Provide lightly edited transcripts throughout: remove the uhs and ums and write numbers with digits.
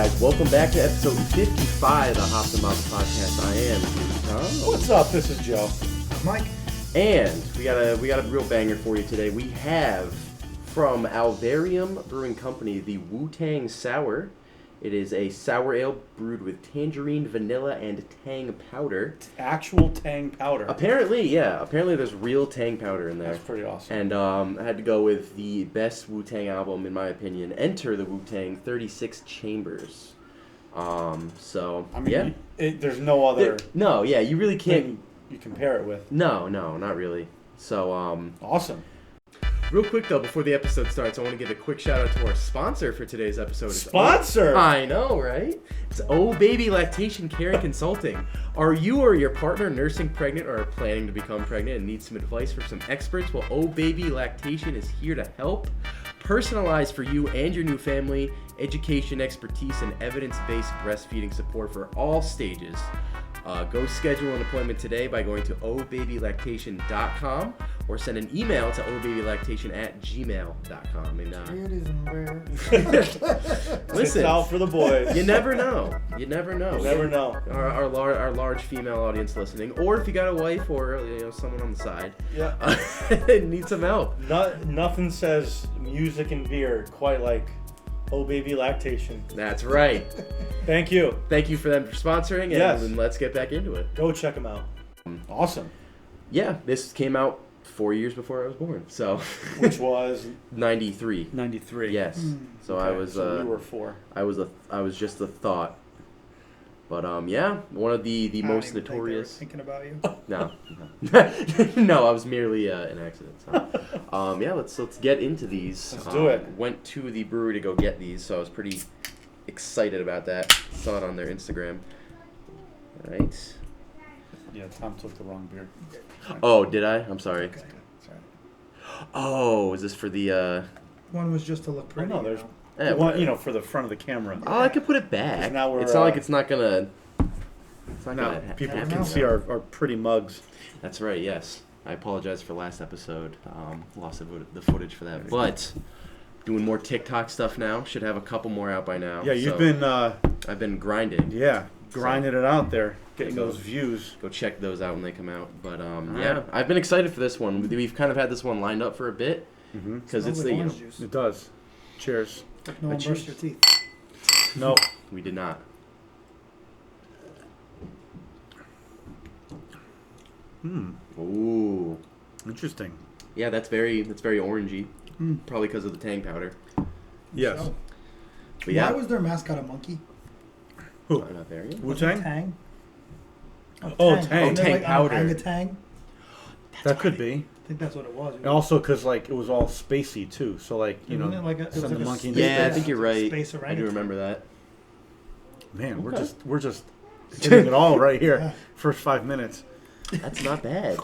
guys, welcome back to episode 55 of the Hops and Bops Podcast. I am Tom. What's up? This is Joe. Mike. And we got a real banger for you today. We have from Alvarium Brewing Company the Wu-Tang Sour. It is a sour ale brewed with tangerine, vanilla, and tang powder. Actual tang powder. Apparently, yeah. Apparently there's real tang powder in there. That's pretty awesome. And I had to go with the best Wu-Tang album, in my opinion. Enter the Wu-Tang 36 Chambers. So, I mean, yeah. There's no other No, yeah, you really can't. thing you compare it with. No, not really. So, Awesome. real quick, though, before the episode starts, I want to give a quick shout-out to our sponsor for today's episode. Sponsor? I know, right? It's 𝗪𝗵𝗺 Lactation Care and Consulting. Are you or your partner nursing pregnant or are planning to become pregnant and need some advice from some experts? Well, 𝗪𝗵𝗺 Lactation is here to help. Personalized for you and your new family, education, expertise, and evidence-based breastfeeding support for all stages. Go schedule an appointment today by going to 𝗪𝗵𝗺lactation.com or send an email to 𝗪𝗵𝗺lactation@gmail.com. And It isn't rare. listen, It's out for the boys. you never know. You never know. You never know. Our large female audience listening, or if you got a wife or someone on the side, Yeah. need some help. Nothing says music and beer quite like 𝗪𝗵𝗺 Lactation. That's right. Thank you. Thank you for them for sponsoring, and Yes. let's get back into it. Go check them out. Awesome. Yeah, this came out 4 years before I was born, so Which was 93. 93. Yes. So Okay, I was. So we were 4. I was just a thought. But yeah, one of the I don't most even think they were notorious. thinking about you. No, no, I was merely an accident. So. Yeah, let's get into these. Let's do it. Went to the brewery to go get these, so I was pretty excited about that. Saw it on their Instagram. All right. Yeah, Tom took the wrong beer. Oh, did I? I'm sorry. Okay. Sorry. Oh, is this for the? One was just to look Oh, pretty. no, there's Yeah, one, for the front of the camera. Oh, I could put it back. 'Cause now we're, it's not like it's not gonna. It's not Now gonna people happen. can see our pretty mugs. That's right. Yes, I apologize for last episode. Lost the footage for that, but doing more TikTok stuff now. Should have a couple more out by now. Yeah, you've so been I've been grinding. grinding it out there, getting Go. those views. Go check those out when they come out. But right. yeah, I've been excited for this one. We've kind of had this one lined up for a bit because it's Smells like the orange juice. It does. Cheers. No one cheers. brushed your teeth. No. we did not. Ooh, Interesting. yeah, that's very orangey. Probably because of the tang powder. Yes. So, But yeah, Why was their mascot a monkey? Who? I'm not there yet. Wu-Tang? Tang. Oh, Tang. Isn't it Tang like powder. Orangutan? That could be. I think that's what it was. And also, because it was all spacey too. So it Wasn't it like a, it was send like the a monkey in space- Yeah, I think you're right. Space I do orangutan. remember that. man, Okay. we're just hitting it all right here. Yeah. First 5 minutes. That's not bad.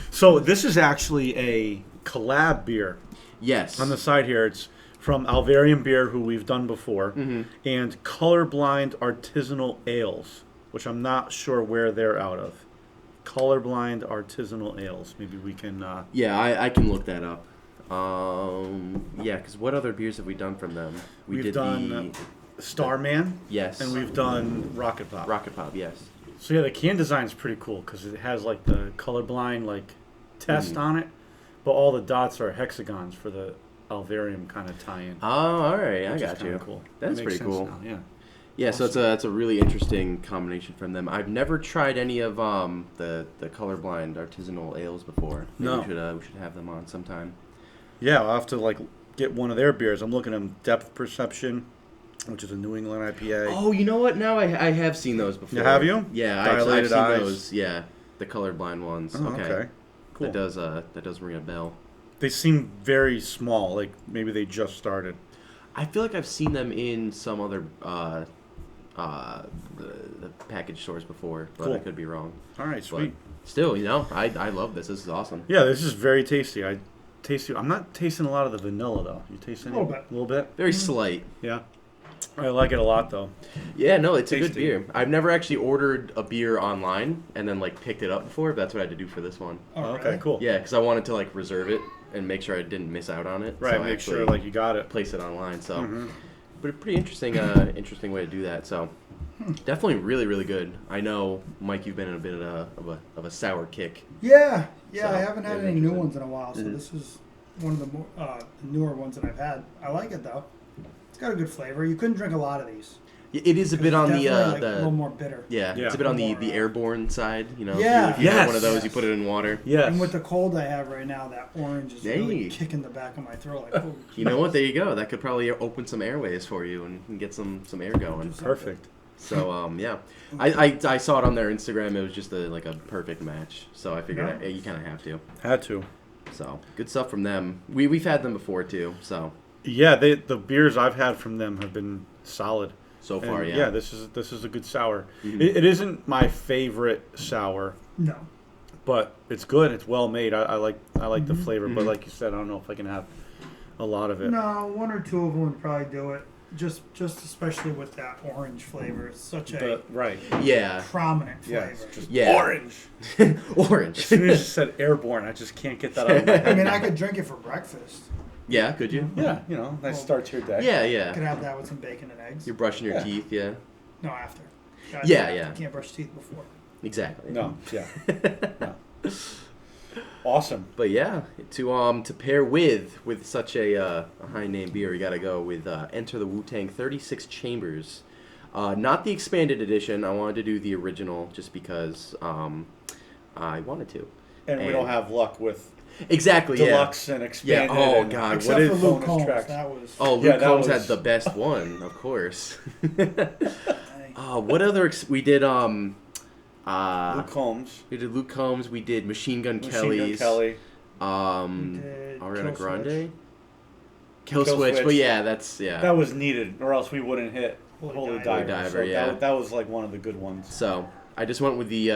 So this is actually a collab beer. Yes. On the side here, it's from Alvarium Beer, who we've done before, and Colorblind Artisanal Ales, which I'm not sure where they're out of. Colorblind Artisanal Ales. Maybe we can. Yeah, I can look that up. Yeah, because what other beers have we done from them? We've done Starman, yes, and we've done Rocket Pop. Rocket Pop. Yes. So yeah, the can design's pretty cool because it has the colorblind test on it, but all the dots are hexagons for the Alvarium kind of tie-in. Oh, all right, I which is got kinda you. Cool. That's That pretty makes sense cool. now, yeah. Yeah, so it's a really interesting combination from them. I've never tried any of the Colorblind Artisanal ales before. Maybe No. we should have them on sometime. Yeah, I'll have to get one of their beers. I'm looking at them, Depth Perception, which is a New England IPA. Oh, you know what? Now I have seen those before. You have you? Yeah, Dilated I've seen Eyes. those. Yeah, the colorblind ones. Oh, okay. Cool. That does ring a bell. They seem very small, maybe they just started. I feel like I've seen them in some other the package stores before, but I Cool. could be wrong. All right, But sweet. still, I love this. This is awesome. Yeah, this is very tasty. I'm not tasting a lot of the vanilla though. You tasting A little it? bit. A little bit. Very slight. Yeah. I like it a lot though. Yeah, no, it's a good Tasty. beer. I've never actually ordered a beer online and then picked it up before. That's what I had to do for this one. Oh, Okay, really? cool. Yeah, because I wanted to reserve it and make sure I didn't miss out on it. Right, so I make sure actually you got it. place it online. So But a pretty interesting, interesting way to do that. So definitely really, really good. I know, Mike, you've been in a bit of a sour kick. Yeah, So, I haven't had very any new interesting. ones in a while, so this is one of the more newer ones that I've had. I like it though. It's got a good flavor. You couldn't drink a lot of these. It is a bit on the Definitely, a little more bitter. yeah, Yeah. it's a bit on the More, airborne side. You know, Yeah. if you have Yes. one of those, you Yes. put it in water. Yes. And with the cold I have right now, that orange is really Hey. kicking the back of my throat. Like, holy You know what? There you go. That could probably open some airways for you and get some air going. Perfect. So yeah, I saw it on their Instagram. It was just like a perfect match. So I figured Yeah. you kind of have to. Had to. So good stuff from them. We've had them before too. So Yeah, the beers I've had from them have been solid. so far, And, yeah. this is a good sour. Mhm. It isn't my favorite sour, No. but it's good. It's well made. I like the flavor, but Mhm. like you said, I don't know if I can have a lot of it. No, one or two of them would probably do it. Just especially with that orange flavor. It's such a Right. Yeah. prominent flavor. Yeah, it's just Yeah. orange. Orange. As soon as you said airborne, I just can't get that out of my head. I mean, I could drink it for breakfast. Yeah, could you? Yeah, nice start to your day. Yeah, I yeah. could have that with some bacon and eggs. You're brushing your Yeah. teeth, yeah. No, after. Yeah, after. yeah. You can't brush teeth before. Exactly. No, yeah. No. Awesome. But yeah, to pair with such a high name beer, you got to go with Enter the Wu-Tang 36 Chambers. Not the expanded edition. I wanted to do the original just because I wanted to. And we don't have luck with Exactly. deluxe and Yeah. expanded. Oh and God. Except What for is? Luke bonus Combs. tracks? That was. Oh, Luke Yeah, that Combs was- had the best one, of course. Hey, What other? We did Luke Combs, We did Luke Combs. We did Machine Gun Machine Gun Kelly's. Kelly. we did Ariana Kill Grande. Switch. Kill Kill Switch, Switch. but yeah, that's That was needed, or else we wouldn't hit Holy Holy Diver. Diver. Diver, So yeah. that was like one of the good ones. So I just went with the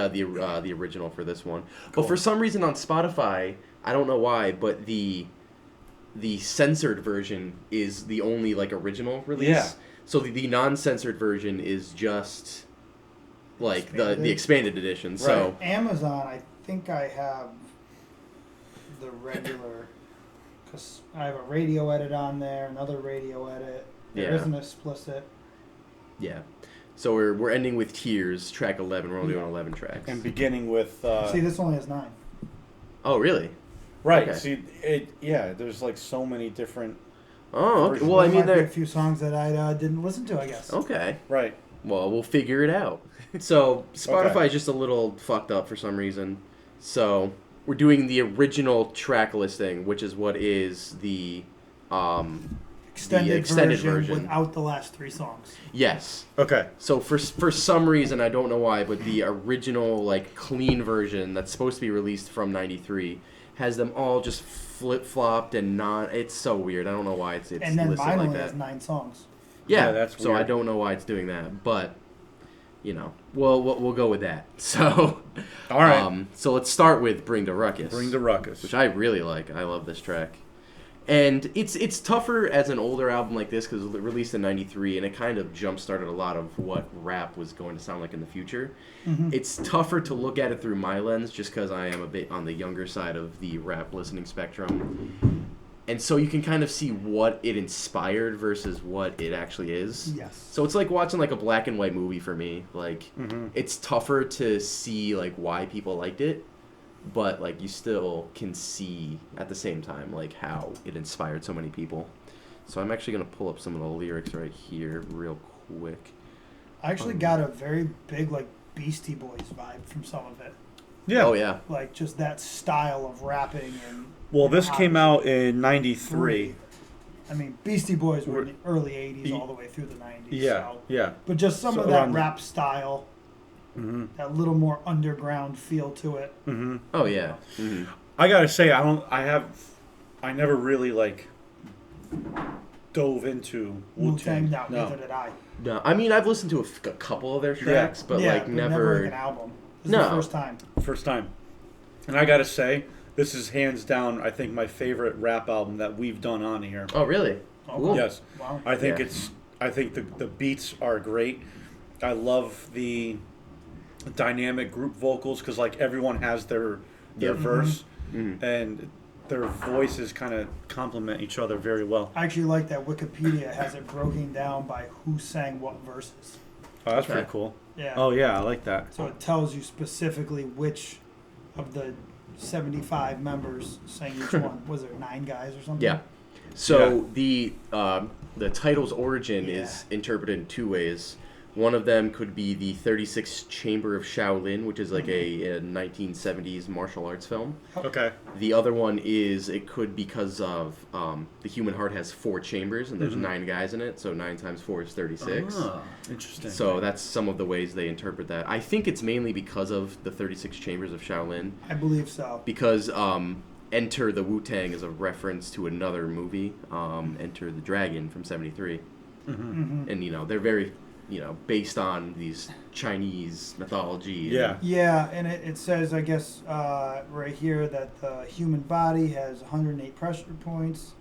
original for this one. Cool. But for some reason on Spotify, I don't know why, but the censored version is the only like original release. Yeah. So the non-censored version is just like the Expanded? expanded edition. So Amazon, I think I have the regular, because I have a radio edit on there, another radio edit. There Yeah. isn't explicit. yeah. So we're ending with Tears, track 11. We're only doing 11 tracks. And beginning with See, this only has 9. Oh, really? right. okay. See, there's like so many different. Oh, okay. Well, I There mean, might be a they're few songs that I didn't listen to, I guess. okay. Right. Well, we'll figure it out. So Spotify Okay. is just a little fucked up for some reason. So we're doing the original track listing, which is what is the Extended version. without the last 3 songs. yes. Okay. So for some reason, I don't know why, but the original like clean version that's supposed to be released from '93 has them all just flip flopped and not. It's so weird. I don't know why it's And then listed mine like only that. has 9 songs. Yeah, Yeah, that's so I weird. don't know why it's doing that, but we'll go with that. So, All right. So let's start with "Bring the Ruckus," Bring the ruckus. which I really like. I love this track, and it's tougher as an older album like this because it was released in '93, and it kind of jump started a lot of what rap was going to sound like in the future. It's tougher to look at it through my lens just because I am a bit on the younger side of the rap listening spectrum. And so you can kind of see what it inspired versus what it actually is. Yes. So it's like watching like a black and white movie for me. Like Mm-hmm. it's tougher to see like why people liked it, but like you still can see at the same time like how it inspired so many people. So I'm actually gonna pull up some of the lyrics right here real quick. I actually got a very big, like, Beastie Boys vibe from some of it. Yeah. Oh yeah. Like, just that style of rapping and... Well, this how- came out in '93. I mean, Beastie Boys were in the early 80s all the way through the 90s. Yeah. So. Yeah. But just some So of that around- rap style, Mm-hmm. that little more underground feel to it. Mm-hmm. Oh yeah. Mm-hmm. I gotta say, I never really like dove into Wu-Tang, Wu-Tang. no, neither did I. No, I mean I've listened to a couple of their tracks, but yeah, like but never. like an album. This is No. the first time. First time. And I gotta say, this is hands down, I think, my favorite rap album that we've done on here. Oh really? Okay. Cool. Yes. Wow. I think Yeah. I think the beats are great. I love the dynamic group vocals because like everyone has their Yep. verse, Mhm. and their voices kind of complement each other very well. I actually like that Wikipedia has it broken down by who sang what verses. Oh, that's Okay. pretty cool. Yeah. Oh yeah, I like that. So it tells you specifically which of the 75 members sang each one. Was there 9 guys or something? Yeah. So the title's origin is Yeah. interpreted in 2 ways. One of them could be the 36th Chamber of Shaolin, which is like a 1970s martial arts film. Okay. The other one is it could because of the human heart has 4 chambers and there's 9 guys in it, so 9 times 4 is 36. Ah, interesting. So that's some of the ways they interpret that. I think it's mainly because of the 36 Chambers of Shaolin. I believe so. Because Enter the Wu-Tang is a reference to another movie, Enter the Dragon from 73. And, you know, they're very, you know, based on these Chinese mythology. Yeah. Yeah, and it says, I guess, right here that the human body has 108 pressure points.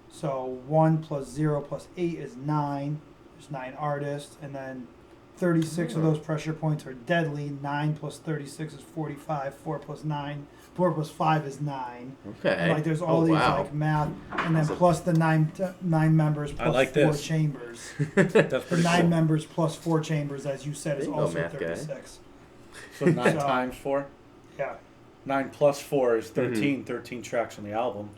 So 1 plus 0 plus 8 is 9. There's 9 artists. And then 36 of those pressure points are deadly. 9 plus 36 is 45. 4 plus 5 is 9. Okay. And, like, there's all these like math, and then plus the nine members plus I like 4 this. chambers. That's The pretty 9 cool. members plus 4 chambers, as you said, is There you go, also math guy. 36. So 9 So- times 4? Yeah. 9 plus 4 is 13. 13 tracks on the album.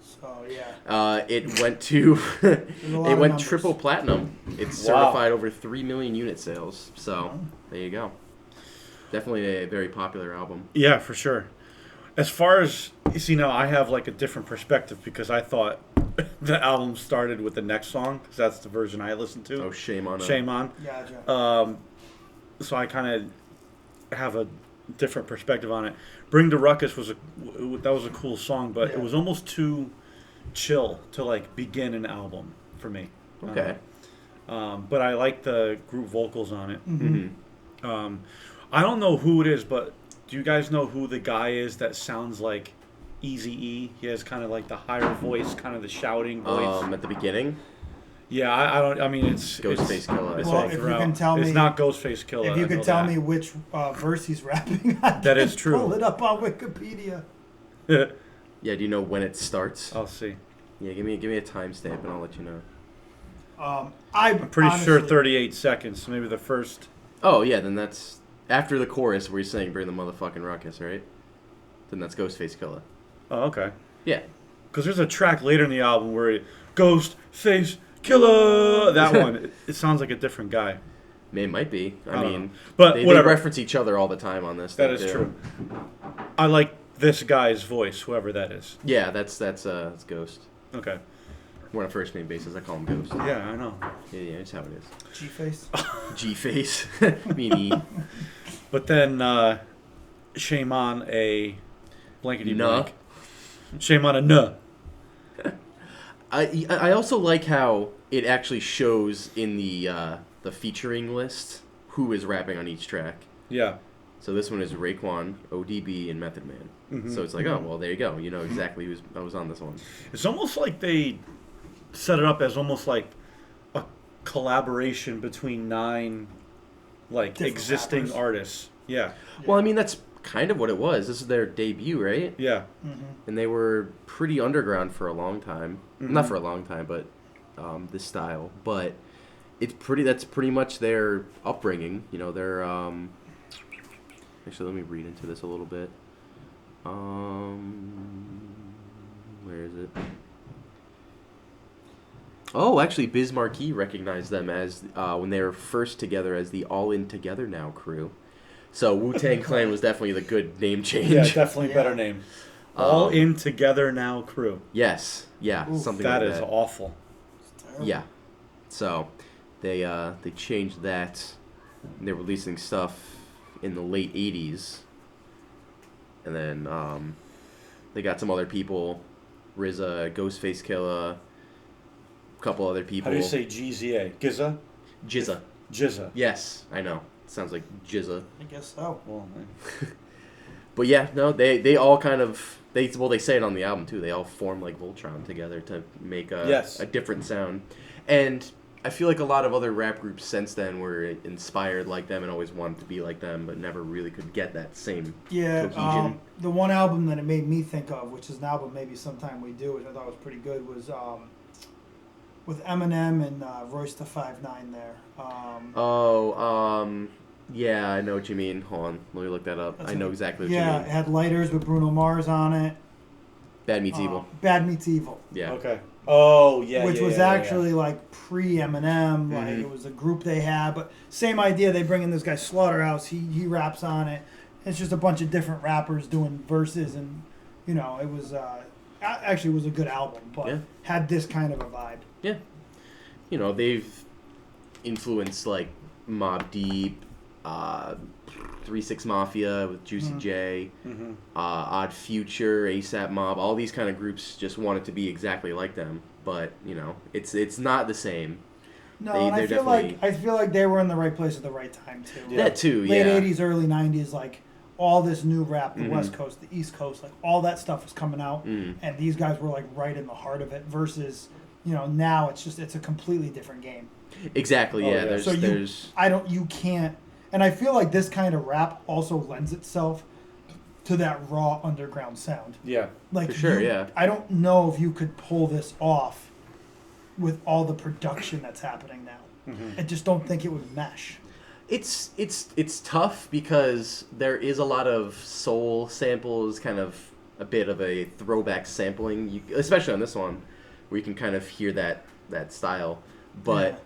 So yeah. It went to a lot it of went numbers. triple platinum. It's Wow. certified over 3 million unit sales. So there you go. Definitely a very popular album. Yeah, for sure. As far as, you see, now I have like a different perspective because I thought the album started with the next song because that's the version I listened to. Oh, shame on Shame on. Gotcha. So I kind of have a different perspective on it. Bring the Ruckus was that was a cool song, but it Yeah. was almost too chill to like begin an album for me. Okay. But I like the group vocals on it. Mm-hmm. I don't know who it is, but do you guys know who the guy is that sounds like Eazy-E? He has kind of like the higher voice, kind of the shouting voice. At the beginning, Yeah, I don't. I mean, it's Ghostface-Killah. It's Well, all if you throughout. can tell it's me- not Ghostface-Killah. If you I could know tell that. me which verse he's rapping on, That is true. Pull it up on Wikipedia. Yeah, do you know when it starts? I'll see. Yeah, give me a timestamp and I'll let you know. I'm pretty sure 38 seconds. Maybe the first. Oh yeah, then that's after the chorus where he's saying "Bring the motherfucking ruckus," right? Then that's Ghostface-Killah. Oh, okay. Yeah. Because there's a track later in the album where it, Ghostface-Killah. That one. It sounds like a different guy. It might be. I don't mean, know. But they whatever. reference each other all the time on this. That thing, is too. true. I like this guy's voice, whoever that is. Yeah, that's Ghost. Okay. We're on a first name basis. I call him Ghost. Yeah, I know. Yeah, it's how it is. G-Face. G-Face. Me. But then, shame on a blankety Nuh. blank. Shame on a nuh. I also like how it actually shows in the featuring list who is rapping on each track. Yeah. So this one is Raekwon, ODB, and Method Man. Mhm. So it's like, oh well, there you go. You know exactly who was on this one. It's almost like they set it up as almost like a collaboration between 9 like Different existing rappers. artists. Yeah. Well, I mean that's kind of what it was. This is their debut, right? Yeah. And they were pretty underground for a long time. Not for a long time, but this style. But that's pretty much their upbringing. You know, their actually, let me read into this a little bit. Where is it? Oh, actually, 𝗵-𝗺-𝗧 recognized them as when they were first together as the All In Together Now crew. So Wu-Tang Clan was definitely the good name change. Yeah, definitely Yeah. better name. All in together now crew. Yes, yeah, Oof, something That like is that. awful. It's terrible. Yeah, so they changed that. They're releasing stuff in the late '80s, and then they got some other people, RZA, Ghostface-Killah, a couple other people. How do you say GZA? Giza? GZA. Jizza. Yes, I know. It sounds like GZA. I guess so. Well, But yeah, no, they all kind of they say it on the album too. They all form like Voltron together to make Yes. a different sound. And I feel like a lot of other rap groups since then were inspired like them and always wanted to be like them, but never really could get that same cohesion. The one album that it made me think of, which is an album maybe sometime we do, which I thought was pretty good, was with Eminem and Royce da 5'9" there. Yeah, I know what you mean. Hold on, let me look that up. I know exactly what you mean. Yeah, it had Lighters with Bruno Mars on it. Bad Meets Evil. Bad Meets Evil. Yeah. Okay. Oh, yeah. Which was actually like pre-Eminem. Like Mm-hmm. it was a group they had, but same idea. They bring in this guy Slaughterhouse. He raps on it. It's just a bunch of different rappers doing verses, and you know, it was actually was a good album, but had this kind of a vibe. Yeah. You know, they've influenced like Mobb Deep, 3 6 Mafia with Juicy J, Odd Future, ASAP Mob. All these kind of groups just wanted to be exactly like them, but you know, it's not the same. No, and I feel like they were in the right place at the right time too. Yeah. That too, Late 80s, early 90s, like all this new rap, the West Coast, the East Coast, like all that stuff was coming out, and these guys were like right in the heart of it. Versus, you know, now it's a completely different game. Exactly. Oh, yeah. yeah. You can't, and I feel like this kind of rap also lends itself to that raw underground sound. Yeah. Like for sure. I don't know if you could pull this off with all the production that's happening now. I just don't think it would mesh. It's tough because there is a lot of soul samples, kind of a bit of a throwback sampling, especially on this one, where you can kind of hear that style. But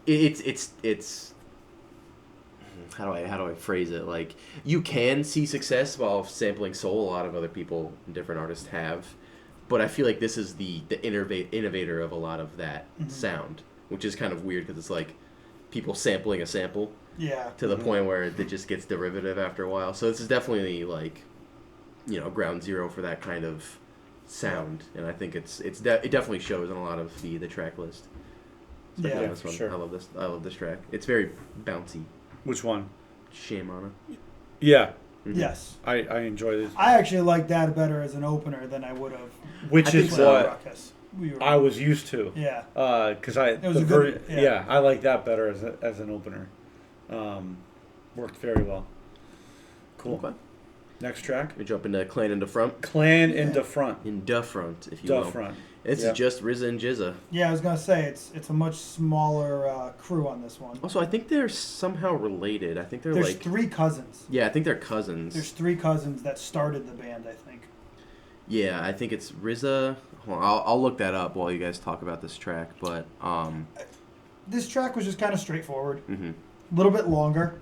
it's how do I phrase it? Like, you can see success while sampling soul. A lot of other people, different artists have, but I feel like this is the innovator of a lot of that sound, which is kind of weird because it's like people sampling a sample. Yeah. To the point where it just gets derivative after a while. So this is definitely like, you know, ground zero for that kind of sound, and I think it definitely shows on a lot of the track list. Especially on this one. Sure. I love this track. It's very bouncy. Which one? Shame on it. Yeah. Mm-hmm. Yes. I enjoy this. I actually like that better as an opener than I would have. Which is what I was used to. Yeah. Because I like that better as an opener. Worked very well. Cool. Okay. Next track. We jump into Clan in the Front. Clan in the Front. In the Front, if you will. Front. It's just RZA and 𝗧𝗪. Yeah, I was gonna say it's a much smaller crew on this one. Also, I think they're somehow related. I think There's like 3 cousins. Yeah, I think they're cousins. There's 3 cousins that started the band, I think. Yeah, I think it's RZA. Hold on, I'll look that up while you guys talk about this track. But this track was just kind of straightforward. Mm-hmm. A little bit longer.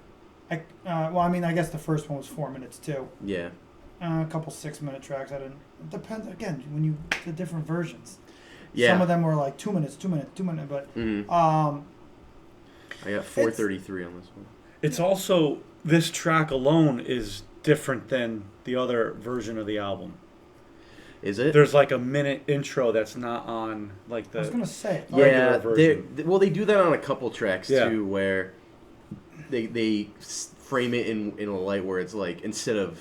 I guess the first one was 4 minutes too. Yeah. A couple 6-minute tracks. It depends again when you the different versions. Yeah. Some of them were like 2 minutes, but I got 4:33 on this one. It's also, this track alone is different than the other version of the album. Is it? There's like a minute intro that's not on like the I was gonna say regular version. They do that on a couple tracks too, where they frame it in a light where it's like instead of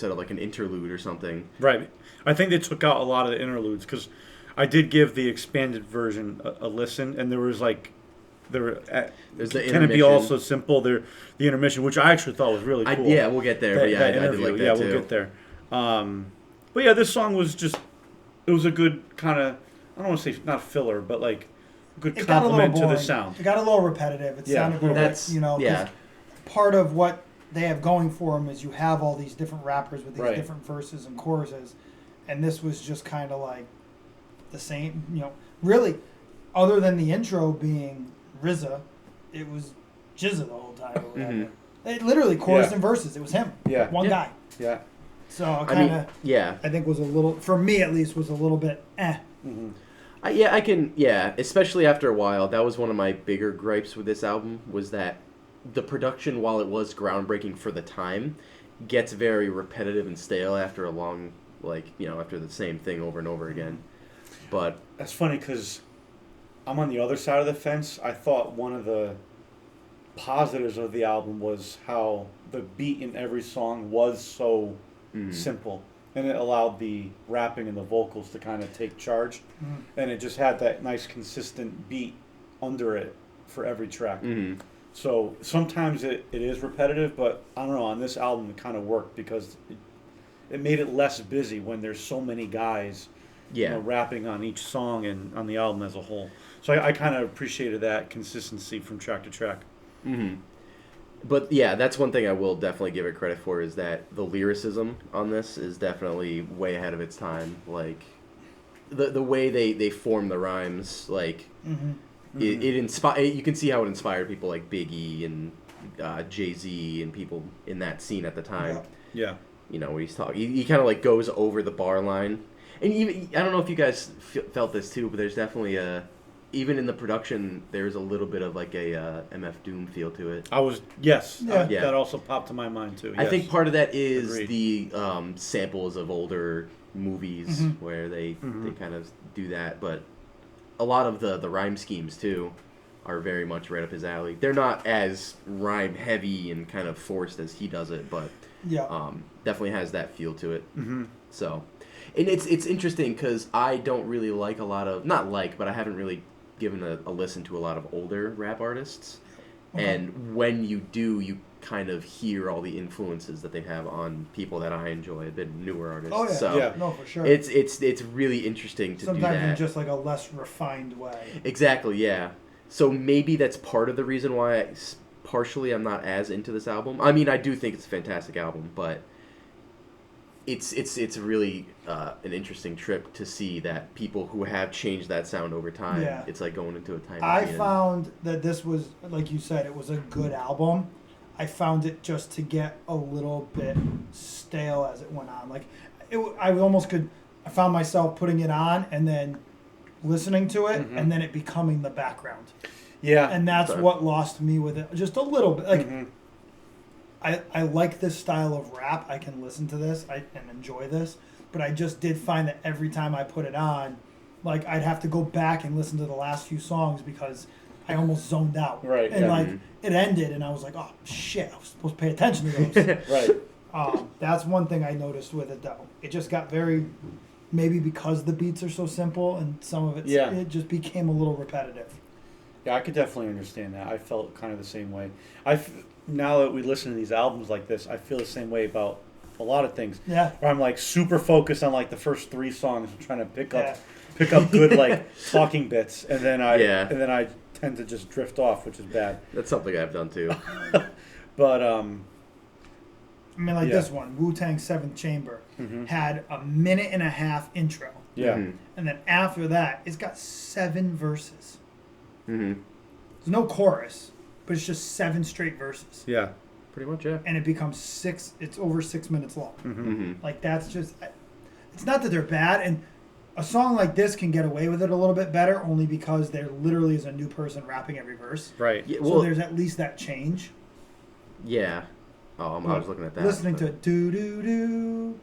like an interlude or something. Right. I think they took out a lot of the interludes because I did give the expanded version a listen, and there's the intermission. Can it be also simple? The intermission, which I actually thought was really cool. We'll get there. I did like that too. We'll get there. But yeah, this song was just, it was a good kind of, I don't want to say not filler, but like a good compliment to the sound. It got a little repetitive. It sounded a little bit, part of what they have going for them is you have all these different rappers with these different verses and choruses, and this was just kind of like the same, really, other than the intro being RZA, it was 𝗧𝗪 the whole time or whatever. Mm-hmm. It literally chorus and verses. It was him. Yeah. One guy. Yeah. So I think was a little, for me at least, was a little bit Mm-hmm. Especially after a while. That was one of my bigger gripes with this album, was that the production, while it was groundbreaking for the time, gets very repetitive and stale after a long, after the same thing over and over again. But that's funny because I'm on the other side of the fence. I thought one of the positives of the album was how the beat in every song was so simple, and it allowed the rapping and the vocals to kind of take charge, and it just had that nice consistent beat under it for every track. Mm-hmm. So sometimes it is repetitive, but I don't know, on this album it kind of worked because it made it less busy when there's so many guys rapping on each song and on the album as a whole. So I kind of appreciated that consistency from track to track. Mm-hmm. But yeah, that's one thing I will definitely give it credit for, is that the lyricism on this is definitely way ahead of its time. Like the way they form the rhymes, like it you can see how it inspired people like Biggie and Jay-Z and people in that scene at the time. Yeah. You know, when he's talking, he kind of like goes over the bar line. And even, I don't know if you guys felt this too, but there's definitely even in the production, there's a little bit of like a MF Doom feel to it. That also popped to my mind too. I think part of that is Agreed. the samples of older movies where they kind of do that, but a lot of the rhyme schemes too are very much right up his alley. They're not as rhyme heavy and kind of forced as he does it, but definitely has that feel to it. So, and it's interesting because I don't really like a lot of, but I haven't really given a listen to a lot of older rap artists. And when you do, you kind of hear all the influences that they have on people that I enjoy, a bit newer artists. Oh yeah, so no, for sure. It's really interesting to sometimes do that. in just like a less refined way. Exactly, yeah. So maybe that's part of the reason why partially I'm not as into this album. I mean, I do think it's a fantastic album, but it's really an interesting trip to see that people who have changed that sound over time. Yeah. It's like going into a time I machine. found that this was, like you said, it was a good album. I found it just to get a little bit stale as it went on. Like, I found myself putting it on and then listening to it and then it becoming the background. Yeah. And that's what lost me with it just a little bit. Like, I like this style of rap. I can listen to this and enjoy this. But I just did find that every time I put it on, like, I'd have to go back and listen to the last few songs because I almost zoned out. Right. And, it ended, and I was like, oh, shit, I was supposed to pay attention to those. Right. That's one thing I noticed with it, though. It just got very, maybe because the beats are so simple and some of it just became a little repetitive. Yeah, I could definitely understand that. I felt kind of the same way. Now that we listen to these albums like this, I feel the same way about a lot of things. Yeah. Where I'm like super focused on like the first 3 songs and trying to pick up good like talking bits, and then I tend to just drift off, which is bad. That's something I've done too. But I mean, like this one, Wu-Tang 7th Chamber, had a 1.5-minute intro. Yeah. And then after that, it's got 7 verses. Mm-hmm. There's no chorus, but it's just 7 straight verses. Yeah. Pretty much, yeah. And it becomes it's over 6 minutes long. Mm-hmm. Like, that's just, it's not that they're bad, and a song like this can get away with it a little bit better only because there literally is a new person rapping every verse. Right. Yeah, So there's at least that change. Yeah. Oh, I was looking at that. Listening to do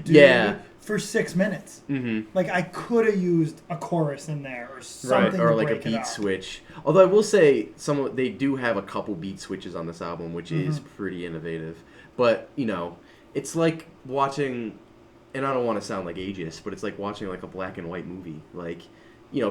Yeah. for 6 minutes. Mm-hmm. Like, I could have used a chorus in there or something, or to like a break it beat up. switch. Although I will say they do have a couple beat switches on this album, which is pretty innovative. But it's like watching, and I don't want to sound like ageist, but it's like watching like a black and white movie. Like,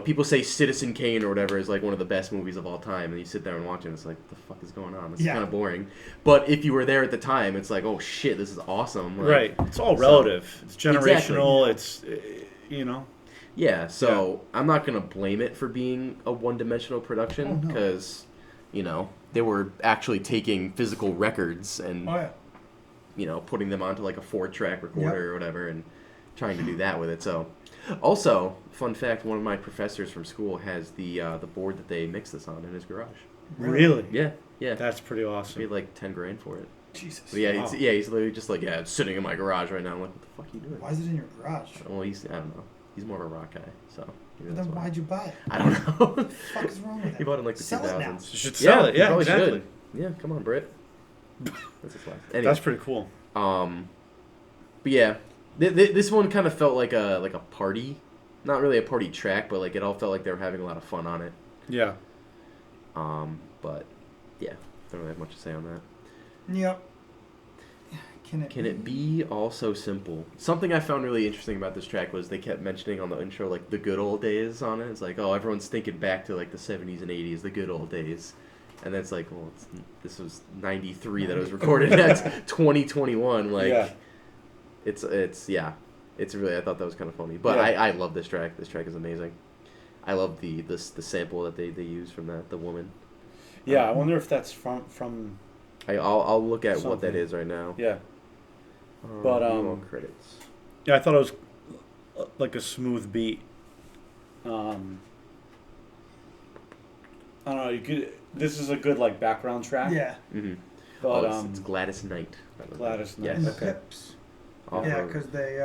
people say Citizen Kane or whatever is like one of the best movies of all time, and you sit there and watch it, and it's like, what the fuck is going on? This is kind of boring. But if you were there at the time, it's like, oh shit, this is awesome. Like, right. It's all relative. It's generational. Exactly. It's, Yeah, so I'm not going to blame it for being a one-dimensional production because, they were actually taking physical records and, putting them onto like a 4-track recorder or whatever and trying to do that with it. So, also, fun fact, one of my professors from school has the board that they mix this on in his garage. Really? Yeah. That's pretty He awesome. paid like $10,000 for it. Jesus. But yeah, Wow. he's literally just like, it's sitting in my garage right now. I'm like, what the fuck are you doing? Why is it in your garage? Well, I don't know. He's more of a rock guy, so. maybe Then that's why. why'd you buy it? I don't know. What the fuck is wrong with it? He bought it in like the Sell 2000s. it now. You should sell it. he Yeah, probably exactly. should. Yeah, come on, Britt. That's his life. Anyway, That's pretty cool. but yeah, this one kind of felt like a party, not really a party track, but like it all felt like they were having a lot of fun on it. Yeah. But yeah, don't really have much to say on that. Yep. Can it be all so simple? Something I found really interesting about this track was they kept mentioning on the intro, like, the good old days on it. It's like, oh, everyone's thinking back to, like, the 70s and 80s, the good old days. And that's like, well, this was 93 that it was recorded. That's 2021. Like, Yeah. It's really, I thought that was kind of funny. But Yeah. I love this track. This track is amazing. I love the sample that they use from the woman. Yeah, I wonder if that's from I'll look at what something. that is right now. yeah. But, credits. Yeah, I thought it was like a smooth beat. I don't know. You could. This is a good like background track. Yeah. Mm-hmm. But it's 𝗪𝘂-𝗧𝗵𝗺. 𝗪𝘂-𝗧𝗵𝗺. Yes. And the Okay. pips. Off Yeah, of- because they,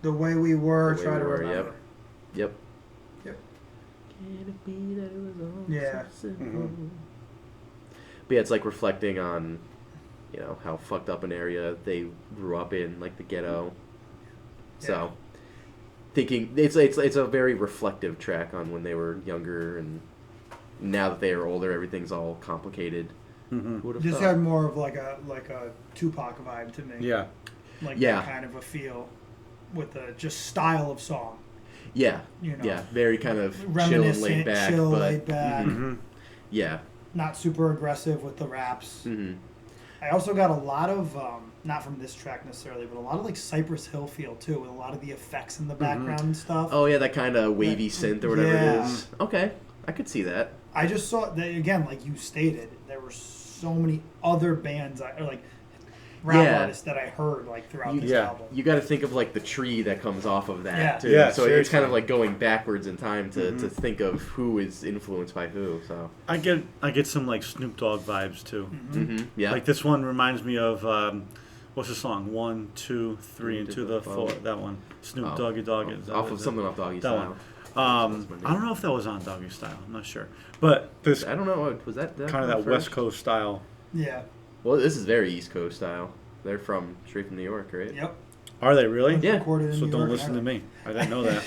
the way we were, The Way try We to Were, remember. Yep. Yep. Can it be that it was all Yeah. so simple? Mhm. But yeah, it's like reflecting on, you know, how fucked up an area they grew up in, like the ghetto. So, thinking it's a very reflective track on when they were younger, and now that they are older, everything's all complicated. Mm-hmm. Who would have This thought? had more of like a Tupac vibe to me. Yeah. Like Yeah. that kind of a feel with the just style of song. Yeah, You know. yeah, very kind of chill and Reminiscent, laid back, chill, but laid back. Mm-hmm. yeah. Not super aggressive with the raps. Mm-hmm. I also got a lot of, not from this track necessarily, but a lot of like Cypress Hill feel too, with a lot of the effects in the background and stuff. Oh yeah, that kind of wavy synth or whatever Yeah. it is. Okay, I could see that. I just saw that again, like you stated, there were so many other bands, or like rap Yeah. artists that I heard like throughout You, this yeah. album. You got to think of like the tree that comes off of that Yeah. too. Yeah, so it's seriously. kind of like going backwards in time to Mhm. think of who is influenced by who. So I get some like Snoop Dogg vibes too. yeah, Like this one reminds me of what's the song? 1, 2, 3, and to the 4. That one. Snoop Oh. Doggy Dogg. off of something off Doggy That Style. one. I don't know if that was on Doggy Style. I'm not sure. But this I don't know. Was that kind of that first? West Coast style. Yeah. Well, this is very East Coast style. They're straight from New York, right? Yep. Are they really? Yeah. Recorded in So New don't York listen to Island. me. I didn't know that.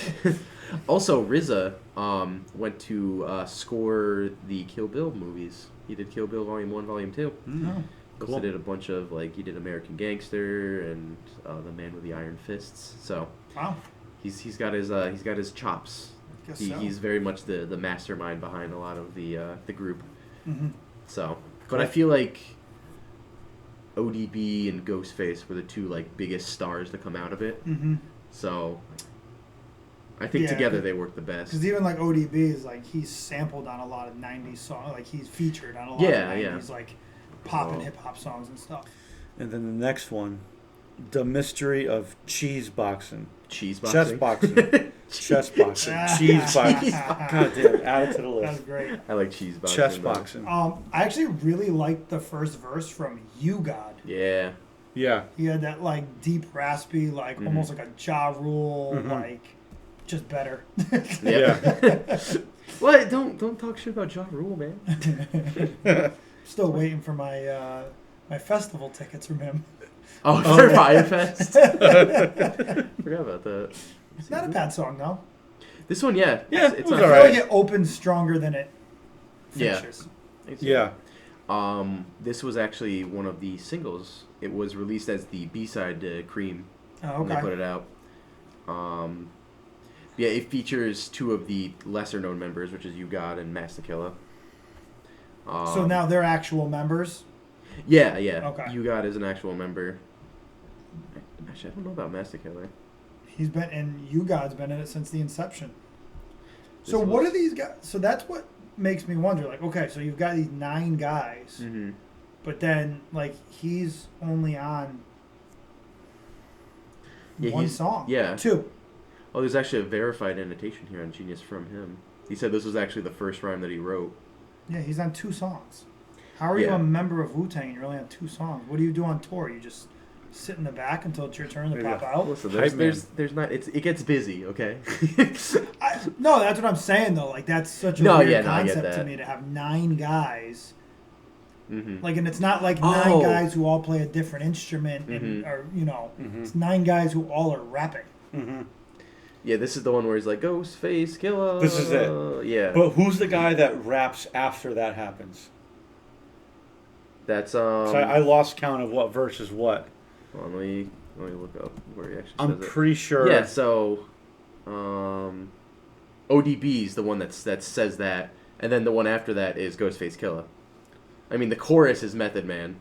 Also, 𝗪𝗂 went to score the Kill Bill movies. He did Kill Bill Volume 1, Volume 2. Mm. Oh. Also Cool. did a bunch of, like, he did American Gangster and The Man with the Iron Fists. So Wow. he's got his chops. Guess so. He's very much the mastermind behind a lot of the group. Mm-hmm. So, but I feel like ODB and Ghostface were the two like biggest stars to come out of it. Mm-hmm. So I think Yeah, together they work the best. Because even like ODB is like he's sampled on a lot of '90s songs. Like he's featured on a lot Yeah, of yeah. '90s like pop and Oh. hip hop songs and stuff. And then the next one, The Mystery of Cheese Boxing. Cheese Chess boxing. boxing. Chess boxing. Cheese boxing. God damn, add it to the That was list. great. I like cheese boxing. Chess though. boxing. I actually really liked the first verse from You God. Yeah. Yeah. He had that like deep raspy, like Mhm. almost like a Ja Rule, Mhm. like just better. Yeah. What? Don't talk shit about Ja Rule, man. Still waiting for my my festival tickets from him. Oh, for Fire Fest. Forgot about that. Not a bad song though. This one, yeah. Yeah, it's it was not I feel alright. like it opens stronger than it Yeah. finishes. Yeah. This was actually one of the singles. It was released as the B-side to Cream Oh, when they put okay. it out. Yeah, it features two of the lesser-known members, which is You God and 𝗪𝗂. So now they're actual members. Yeah, yeah. Okay. You God is an actual member. Actually, I don't know about 𝗪𝗂. He's been and You God's been in it since the inception. So This what was- are these guys? So that's what makes me wonder. Like, okay, so you've got these 9 guys, Mm-hmm. but then like he's only on Yeah, one he's- song. yeah. 2. Oh, there's actually a verified annotation here on Genius from him. He said this was actually the first rhyme that he wrote. Yeah, he's on 2 songs. How are you Yeah. a member of Wu-Tang and you're only on 2 songs? What do you do on tour? You just sit in the back until it's your turn to There you pop go. out? Listen, Hype there's not. It gets busy. Okay. No, that's what I'm saying though. Like that's such a No, weird yeah, no, I get concept to that. me to have 9 guys. Mm-hmm. Like, and it's not like 9 Oh. guys who all play a different instrument and Mhm. or you know, Mhm. it's 9 guys who all are rapping. Mm-hmm. Yeah, this is the one where he's like, Ghostface Killer. This is it. Yeah. But who's the guy that raps after that happens? That's 'Cause I lost count of what verse is what. Hold on, let me look up where he actually I'm says it. pretty sure. Yeah, so ODB's the one that says that, and then the one after that is 𝗪𝗧-𝗧𝗃𝗧. I mean, the chorus is Method Man.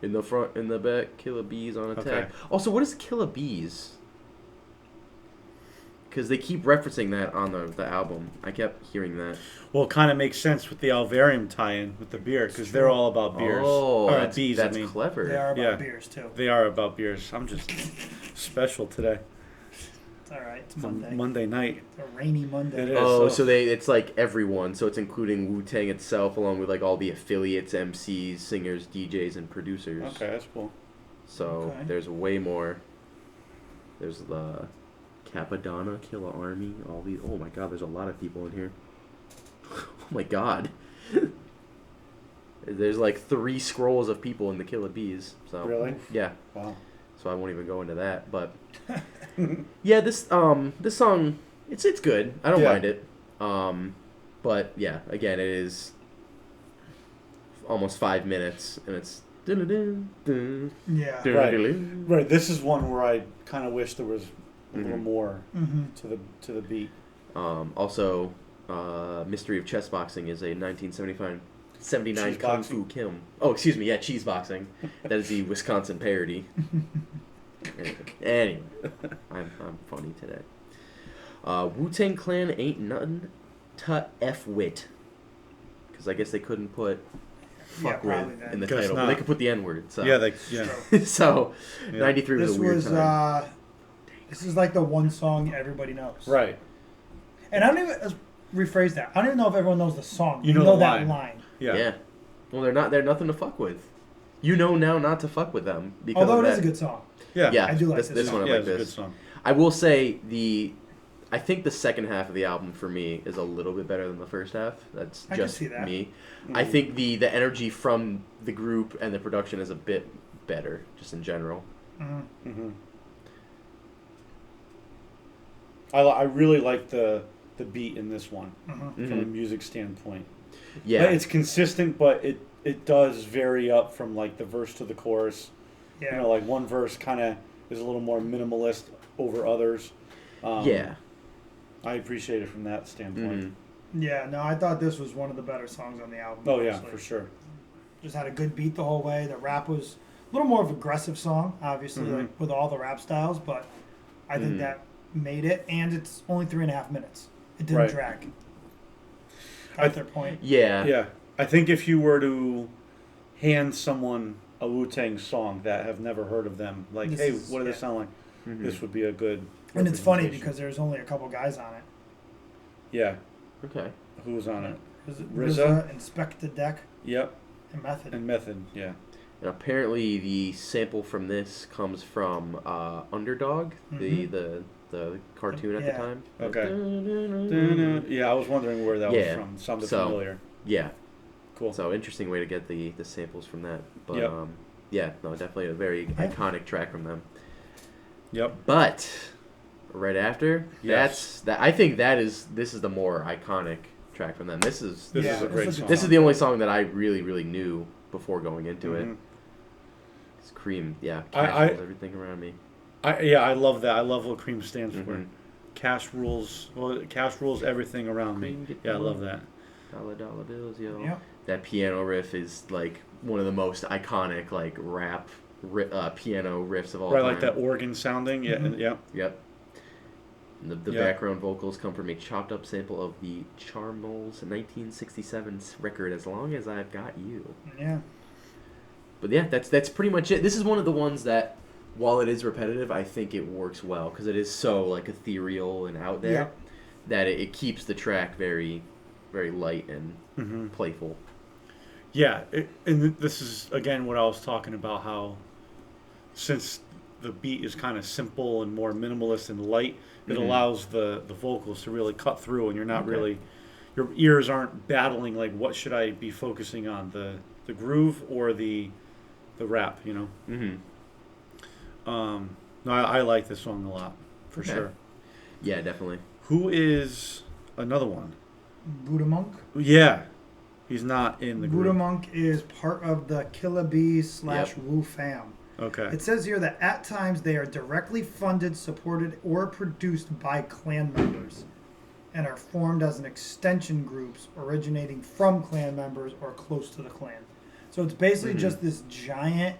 In the front, in the back, 𝗘𝗵𝗺𝗃 on attack. Okay. Also, what is 𝗘𝗵𝗺? Because they keep referencing that on the album. I kept hearing that. Well, it kind of makes sense with the Alvarium tie-in with the beer, because they're all about beers. Oh, Or that's, bees, that's I mean. clever. They are about Yeah. beers too. They are about beers. I'm just special today. It's all right. It's It's a Monday. Monday night. It's a rainy Monday. It is. Oh, so- so it's like everyone. So it's including Wu-Tang itself, along with like all the affiliates, MCs, singers, DJs, and producers. Okay, that's cool. So Okay. there's way more. There's the Capadonna, 𝗘𝗪, all these. Oh my God, there's a lot of people in here. Oh my God. There's like 3 scrolls of people in the 𝗘𝗪𝗺𝗃. So Really? yeah. Wow. So I won't even go into that, but yeah, this song it's good. I don't Yeah. mind it. But yeah, again, it is almost 5 minutes, and it's Yeah. Right. This is one where I kind of wish there was a little Mhm. more Mm-hmm. to the beat. Also, Mystery of Chess Boxing is a 1979 Cheese Kung boxing? Fu Kim. Oh, excuse me, yeah, cheese boxing. That is the Wisconsin parody. Anyway, I'm funny today. Wu-Tang Clan ain't nothing to F with. Because I guess they couldn't put fuck probably with then. in the Guess title, but not. they could put the N word. So. Yeah, yeah. So, Yeah. 93 was This a weird was time. this is like the one song everybody knows. Right. And I don't even rephrase that. I don't even know if everyone knows the song. You know the that line. line. Yeah. Well, they're nothing to fuck with. You know now not to fuck with them because Although of it that. is a good song. Yeah. Yeah, I do like this this one. song. I like it's a good this. song. I will say I think the second half of the album for me is a little bit better than the first half. That's I can just see that. me. I think the energy from the group and the production is a bit better, just in general. Mm-hmm. Mm-hmm. I really like the beat in this one Mm-hmm. from a music standpoint. Yeah, It's consistent, but it does vary up from like the verse to the chorus. Yeah. You know, like one verse kind of is a little more minimalist over others. yeah. I appreciate it from that standpoint. Mhm. Yeah, no, I thought this was one of the better songs on the album. Oh yeah, honestly. for sure. Just had a good beat the whole way. The rap was a little more of an aggressive song, obviously, Mhm. like with all the rap styles, but I think Mhm. that made it, and it's only 3.5 minutes. It didn't Right. drag. I- That's their point. Yeah. Yeah, I think if you were to hand someone a Wu-Tang song that have never heard of them, like, This hey, is- what do they yeah. sound like? Mhm. This would be a good. And it's funny representation. because there's only a couple guys on it. Yeah, Okay. who was on it? Was it RZA? 𝗪𝗃, Yep, and Method. and Method. Yeah. And apparently the sample from this comes from Underdog, Mhm. the cartoon at Yeah. the time. Okay. Yeah, I was wondering where that Yeah, was from. Sounded so- familiar. Yeah. Cool. So interesting way to get the samples from that. But Yep. yeah, no, definitely a very iconic track from them. Yep. But right after, Yes. I think this is the more iconic track from them. This is This Yeah, is a this great is a song. good this is the only song that I really knew before going into it. Mhm. It's Cream, yeah, I- cash rules everything around me. I love that. I love what Cream stands for. Mhm. Cash rules. Well, cash rules everything around me. Cream, get Yeah, I the love money. that. Dollar bills, yo. Yep. That piano riff is like one of the most iconic like rap piano riffs of all Right, time. like that organ sounding. Yeah, Mhm. yeah. Yep. And the Yeah. background vocals come from a chopped up sample of the 𝗪𝗪𝗺 1967 record, As Long As I've Got You. Yeah. But yeah, that's pretty much it. This is one of the ones that, while it is repetitive, I think it works well because it is so like ethereal and out there Yep. that it keeps the track very, very light and Mm-hmm. playful. Yeah, this is again what I was talking about. How since the beat is kind of simple and more minimalist and light, it Mhm. allows the vocals to really cut through, and you're not Okay. really, your ears aren't battling like what should I be focusing on, the groove or the rap, you know. Mm-hmm. No, I like this song a lot for Okay. sure. Yeah, definitely. Who is another one? Buddha Monk. Yeah, He's not in the Buddha group. Monk is part of the 𝗘𝗵𝗺/Wu fam. Okay. It says here that at times they are directly funded, supported, or produced by clan members and are formed as an extension groups originating from clan members or close to the clan. So it's basically just this giant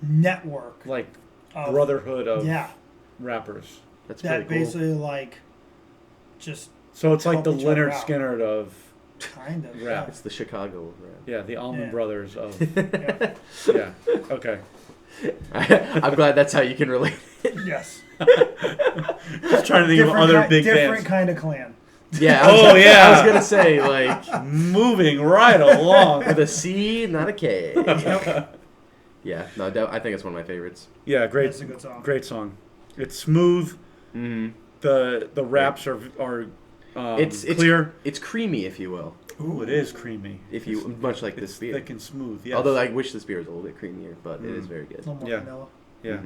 network Like of, brotherhood of yeah, rappers. That's that pretty cool. basically like just So it's like help the each other Leonard out. Skinner of, kind of Rap. It's the Chicago rap. yeah, the Allman Yeah. Brothers of, Yeah. yeah. Okay. I'm glad that's how you can relate. Yes. Just trying to think of other big different bands. kind of clan. Yeah. Oh, yeah. I was gonna say like Moving right along. with a C, not a K. Yep. Yeah. No, I think it's one of my favorites. Yeah, great. That's a good song. Great song. It's smooth. Mm-hmm. The raps are It's clear. It's creamy, if you will. Ooh, it is creamy. If you much like It's this beer. thick and smooth. Yes. Although I wish this beer was a little bit creamier, but it is very A good. little more Yeah. vanilla. yeah.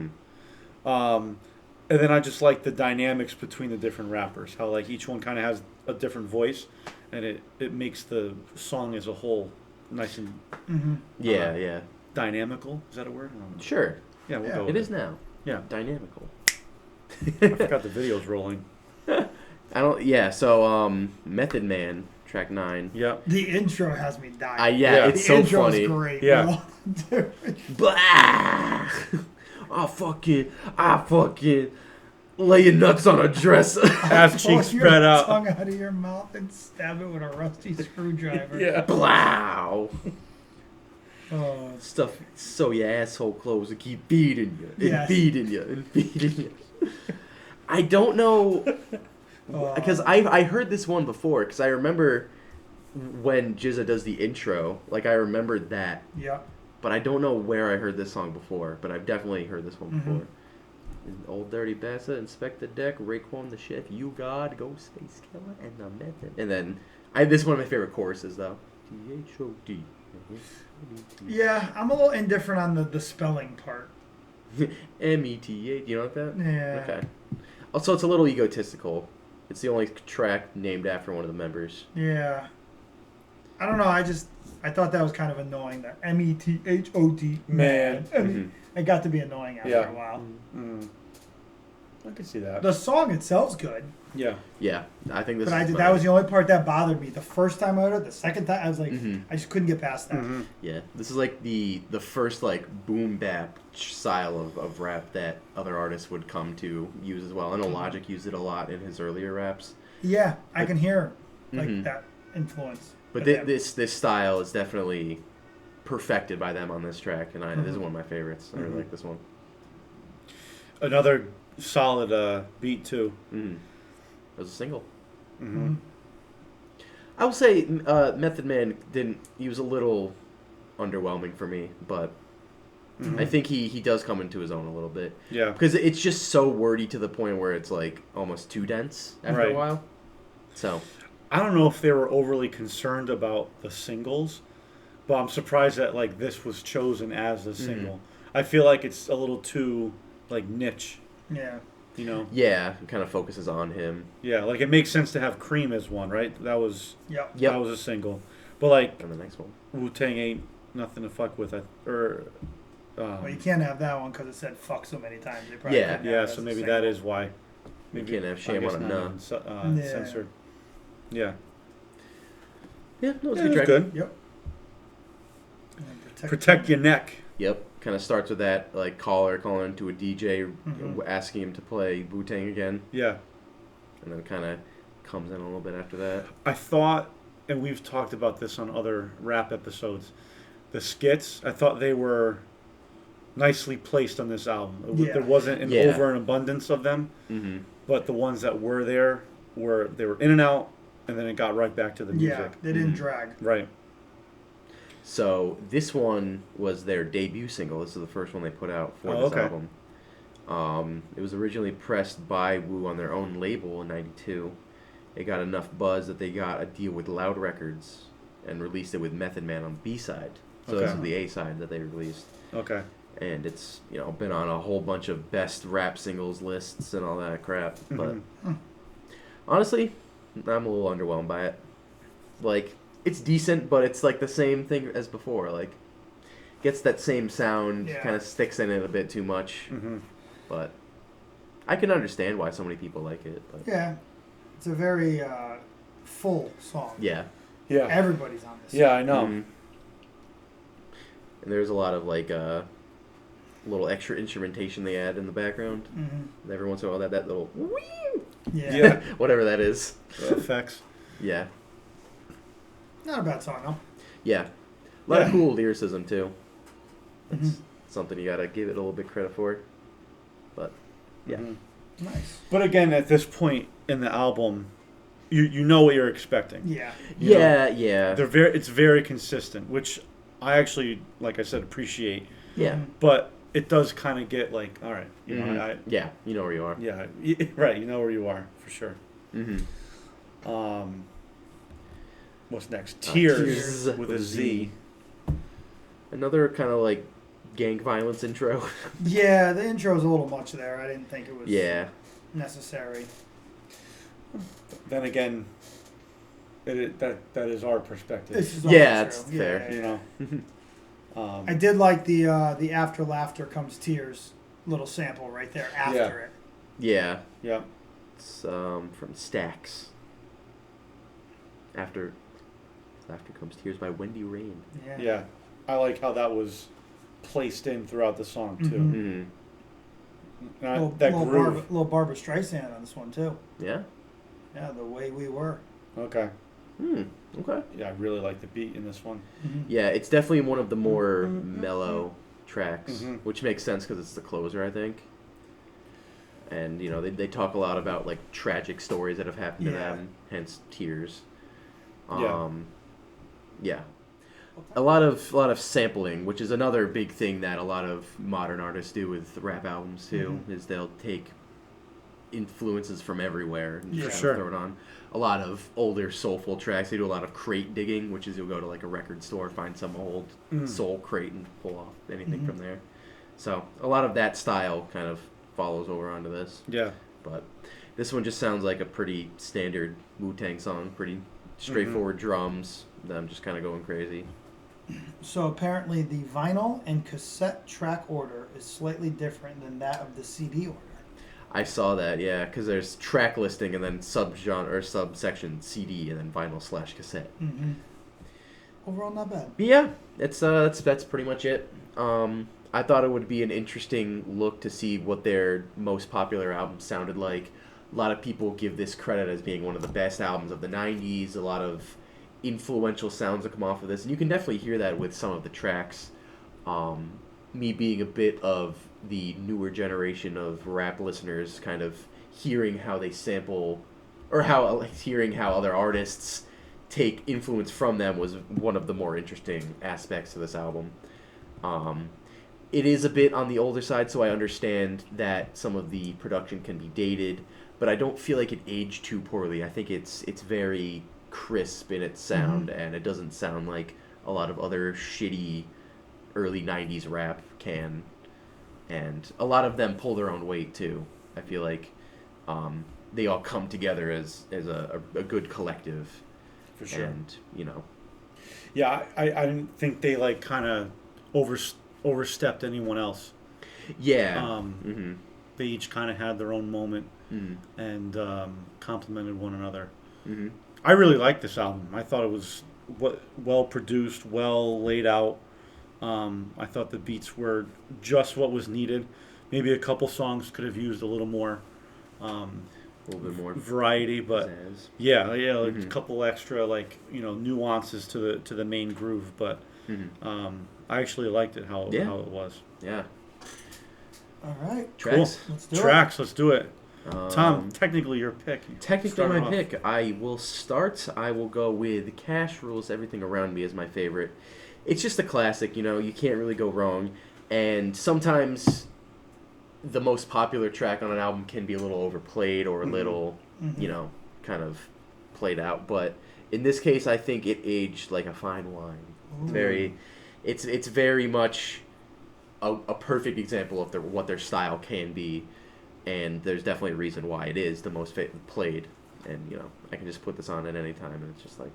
Mhm. And then I just like the dynamics between the different rappers. How like each one kind of has a different voice, and it makes the song as a whole nice and Mm-hmm. Yeah, yeah. dynamical. Is that a word? I don't know. Sure. Yeah, we'll Yeah. go with It is now. Yeah. Dynamical. I forgot the video's rolling. So Method Man, track 9. Yeah. The intro has me dying. Yeah, Yeah. it's the so intro funny. is great. Yeah. Dude. Blah! I fucking lay your nuts on a dresser. Ass Pull cheeks your spread out. tongue out of your mouth and stab it with a rusty screwdriver. Yeah. Blow. Oh, Stuff so your asshole clothes and keep feeding you and Yes. feeding you and feeding you. I don't know because I heard this one before because I remember when 𝗧𝗃 does the intro, like I remembered that, yeah. but I don't know where I heard this song before, but I've definitely heard this one Mhm. before. Old dirty bastard, inspect the deck, 𝗂𝗂 the chef, you god, go space killer, and the method. And then this is one of my favorite choruses though. THOD. Yeah, I'm a little indifferent on the spelling part. METH. You know what that? Yeah. Okay. Also, it's a little egotistical. It's the only track named after one of the members. Yeah. I don't know. I thought that was kind of annoying. That METHOD Man. Mhm. It got to be annoying after Yeah. a while. Mm. I can see that. The song itself's good, Yeah. Yeah, I think this. but is that was the only part that bothered me. The first time I heard it, the second time I was like, Mhm. I just couldn't get past that. Mm-hmm. Yeah, this is like the first like boom bap style of rap that other artists would come to use as well. I know Logic used it a lot in his earlier raps. Yeah, I can hear like Mhm. that influence. But with them. this style is definitely perfected by them on this track, and this is Mhm. one of my favorites. I really like this one. Another solid beat too. Mm. It was a single. Mm-hmm. Mhm. I will say Method Man he was a little underwhelming for me, but Mhm. I think he does come into his own a little bit. Yeah. Because it's just so wordy to the point where it's like almost too dense after Right. a while. So, I don't know if they were overly concerned about the singles, but I'm surprised that like this was chosen as a single. I feel like it's a little too like niche, Yeah. you know? yeah, it kind of focuses on him. Yeah, like it makes sense to have Cream as one, right? That was Yep. Yep. that was a single, but like And the next one. Wu-Tang ain't nothing to fuck with, Well, you can't have that one because it said "fuck" so many times. They probably Yeah. couldn't have yeah, it so as a maybe single. that is why. You can't have Shame I guess on a not Nah. even Yeah. censored. Yeah, Yeah, no, it's yeah, a it good was track. good. Yep. And Protect your neck. Yep. Kind of starts with that like caller calling to a DJ Mhm. asking him to play Wu-Tang again, Yeah. and then kind of comes in a little bit after that. I thought, and we've talked about this on other rap episodes, the skits, I thought they were nicely placed on this album. Yeah. There wasn't an Yeah. over an abundance of them, Mm-hmm. but the ones that were there they were in and out, and then it got right back to the music. Yeah, they didn't Mhm. drag. Right. So this one was their debut single. This is the first one they put out for Oh, this okay. album. It was originally pressed by Wu on their own label in '92. It got enough buzz that they got a deal with Loud Records and released it with Method Man on B-side. So this Okay. is the A-side that they released. Okay. And it's, been on a whole bunch of best rap singles lists and all that crap. But Mhm. honestly, I'm a little underwhelmed by it. Like, it's decent, but it's like the same thing as before. Like, gets that same sound, Yeah. kind of sticks in it a bit too much. Mm-hmm. But I can understand why so many people like it. But Yeah, it's a very full song. yeah. Yeah. Everybody's on this. Yeah, I know. Mhm. And there's a lot of like little extra instrumentation they add in the background. Mm-hmm. Every once in a while, that little Yeah. Yeah. whatever that is. Effects. Yeah. Not a bad song, though. Yeah. A lot of Yeah. cool lyricism too. That's Mhm. something you gotta give it a little bit credit for. But yeah. Mhm. Nice. But again, at this point in the album, you know what you're expecting. Yeah. You know, Yeah. it's very consistent, which I actually, like I said, appreciate. Yeah. Mhm. But it does kind of get like, all right, you know, Mhm. Yeah. You know where you are. right, you know where you are for sure. Mm-hmm. What's next? Tears Tears with a Z. Another kind of like gang violence intro. Yeah, the intro's a little much there. I didn't think it was Yeah. necessary. Then again, that is our perspective. This is Yeah, also it's true. fair. You know. I did like the after laughter comes tears little sample right there after it. Yeah. Yeah. It's from Stax. After Comes Tears by Wendy Rain. Yeah. Yeah. I like how that was placed in throughout the song too. Mhm. Mm. That groove. Little Barbara Streisand on this one too. Yeah. Yeah, the way we were. Okay. Okay. Yeah, I really like the beat in this one. Yeah, it's definitely one of the more mellow tracks, Mhm. which makes sense because it's the closer, I think. And you know they talk a lot about like tragic stories that have happened to Yeah. them, hence Tears. Yeah. Yeah. A lot of sampling, which is another big thing that a lot of modern artists do with rap albums too, is they'll take influences from everywhere and Yeah. just Sure. throw it on. A lot of older soulful tracks, they do a lot of crate digging, which is you'll go to like a record store, find some old soul crate and pull off anything from there. So a lot of that style kind of follows over onto this. Yeah. But this one just sounds like a pretty standard Wu-Tang song, pretty straightforward drums, them just kind of going crazy. So apparently the vinyl and cassette track order is slightly different than that of the CD order. I saw that, yeah, because there's track listing and then subgenre or subsection CD and then vinyl/cassette. Overall, not bad. But yeah, that's pretty much it. I thought it would be an interesting look to see what their most popular album sounded like. A lot of people give this credit as being one of the best albums of the 90s. A lot of influential sounds that come off of this, and you can definitely hear that with some of the tracks. Me being a bit of the newer generation of rap listeners, kind of hearing how they sample, or hearing how other artists take influence from them was one of the more interesting aspects of this album. It is a bit on the older side, so I understand that some of the production can be dated, but I don't feel like it aged too poorly. I think it's very crisp in its sound, and it doesn't sound like a lot of other shitty early 90s rap can. And a lot of them pull their own weight, too. I feel like they all come together as a good collective. For sure. And, you know. Yeah, I didn't think they like kind of overstepped anyone else. Yeah. They each kind of had their own moment and complemented one another. I really liked this album. I thought it was well produced, well laid out. I thought the beats were just what was needed. Maybe a couple songs could have used a little more a little bit more variety, but pizzazz. yeah, like a couple extra nuances to the main groove. But I actually liked it how it was. Yeah. All right. Tracks. Cool. Let's do Tracks. Let's do it. Um, Tom, technically your pick. Technically Start my off. pick. I will start. I will go with Cash Rules Everything Around Me as my favorite. It's just a classic, you can't really go wrong. And sometimes the most popular track on an album can be a little overplayed or a little, kind of played out. But in this case, I think it aged like a fine wine. It's very much a perfect example of what their style can be. And there's definitely a reason why it is the most played. And, I can just put this on at any time, and it's just like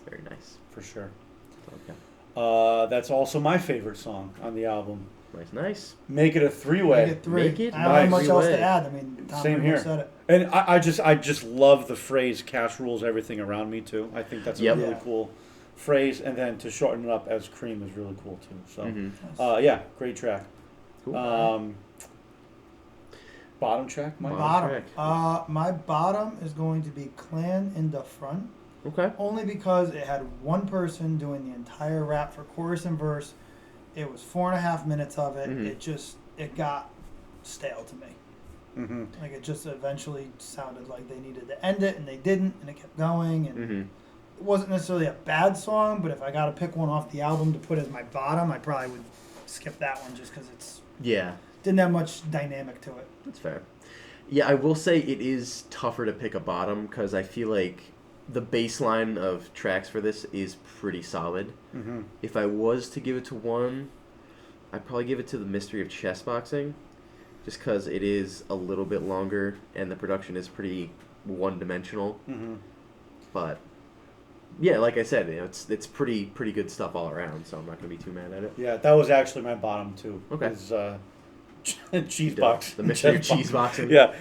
Very nice. For sure. Okay. That's also my favorite song on the album. Nice. Make It a Three-Way. Make it three. Make it I don't have much else three-way. to add. I mean, Tom Same pretty much here. said it. And I just love the phrase "cash rules everything around me" too. I think that's a Yep. really Yeah. cool phrase, and then to shorten it up as cream is really cool too. So, Mhm. yeah, great track. Cool. Bottom track, Mike. Bottom. Bottom. My bottom is going to be Clan in the Front, Okay. only because it had one person doing the entire rap for chorus and verse. It was 4.5 minutes of it. Mhm. It got stale to me. Mm-hmm. Like it just eventually sounded like they needed to end it, and they didn't, and it kept going. And Mhm. it wasn't necessarily a bad song, but if I got to pick one off the album to put as my bottom, I probably would skip that one just because it's Yeah. didn't have much dynamic to it. That's fair. Yeah, I will say it is tougher to pick a bottom because I feel like the baseline of tracks for this is pretty solid. Mm-hmm. If I was to give it to one, I'd probably give it to the Mystery of Chess Boxing, just because it is a little bit longer and the production is pretty one-dimensional. Mm-hmm. But yeah, like I said, it's pretty good stuff all around, so I'm not gonna be too mad at it. Yeah, that was actually my bottom too. Okay. Is, cheese box. The Mystery of Cheese Boxing. Yeah.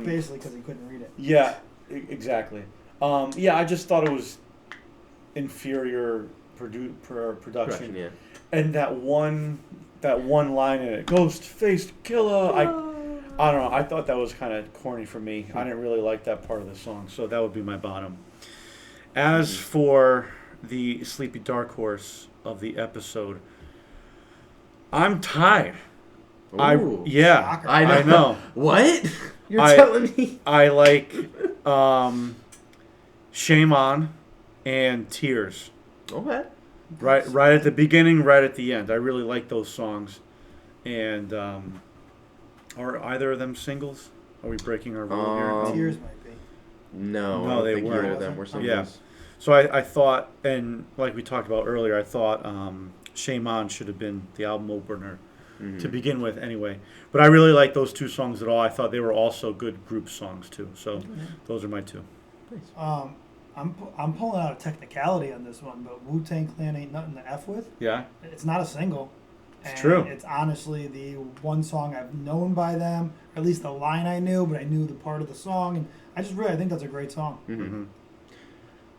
Basically, because he couldn't read it. Yeah. Exactly. Yeah, I just thought it was inferior production. Yeah. And that one line in it, "Ghost-faced killer." I don't know. I thought that was kind of corny for me. I didn't really like that part of the song, so that would be my bottom. As for the sleepy dark horse of the episode, I'm tied. Ooh. Shocker. I know. What? You're I- telling me? I like Shame On and Tears. Okay. Right at the beginning, right at the end. I really like those songs. And are either of them singles? Are we breaking our rule here? Tears might be. No, No, I don't they think weren't. either of them were singles. Yeah. So I thought, and like we talked about earlier, I thought Shame On should have been the album opener Mhm. to begin with anyway. But I really like those two songs at all. I thought they were also good group songs too. So those are my two. Nice. I'm pulling out a technicality on this one, but Wu-Tang Clan ain't nothing to F with. Yeah? It's not a single. It's true. It's honestly the one song I've known by them, or at least the line I knew, but I knew the part of the song, and I think that's a great song. Mm-hmm.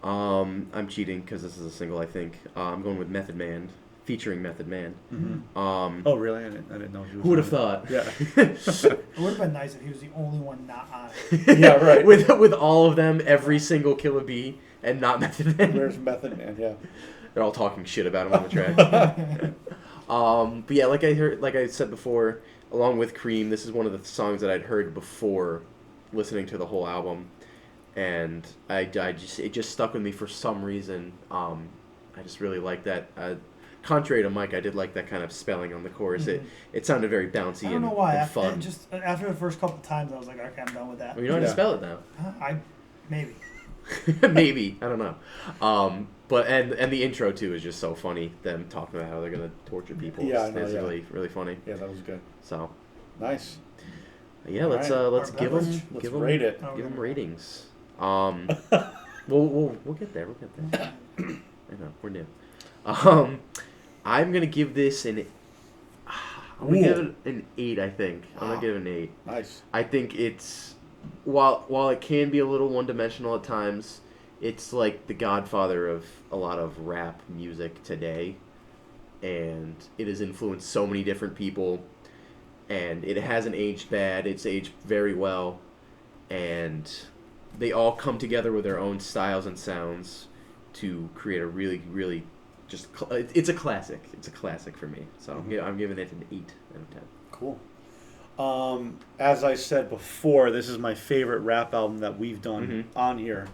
I'm cheating because this is a single. I think I'm going with Method Man, featuring Method Man. Mm-hmm. Um, Oh, really? I didn't know he was who would have on thought? it. Yeah. It would have been nice if he was the only one not on it. Yeah, right. with all of them, every single 𝗘𝗵𝗺 and not Method Man. Where's Method Man? Yeah. They're all talking shit about him on the track. But yeah, like I said before, along with Cream, this is one of the songs that I'd heard before listening to the whole album, and it just stuck with me for some reason. I just really like that. Contrary to Mike, I did like that kind of spelling on the chorus. Mhm. It sounded very bouncy I don't know why. and fun. Just after the first couple of times, I was like, okay, I'm done with that. Well, you know how to Yeah. spell it now. Maybe. Maybe, I don't know. But and the intro too is just so funny. Them talking about how they're gonna torture people. Yeah, I know, it's yeah. really funny. Yeah, that was good. So Nice. yeah, All let's right. let's Our give beverage? them Let's rate it. Oh, give them okay. ratings. We'll get there. We'll get there. I know we're new. I'm gonna give this I'm gonna give it an 8. I think I'm gonna give it an 8. Nice. I think it's while it can be a little one-dimensional at times, it's like the godfather of a lot of rap music today, and it has influenced so many different people, and it hasn't aged bad. It's aged very well, and they all come together with their own styles and sounds to create a really just it's a classic. It's a classic for me. So I'm giving it an 8 out of 10. Cool. As I said before, this is my favorite rap album that we've done on here.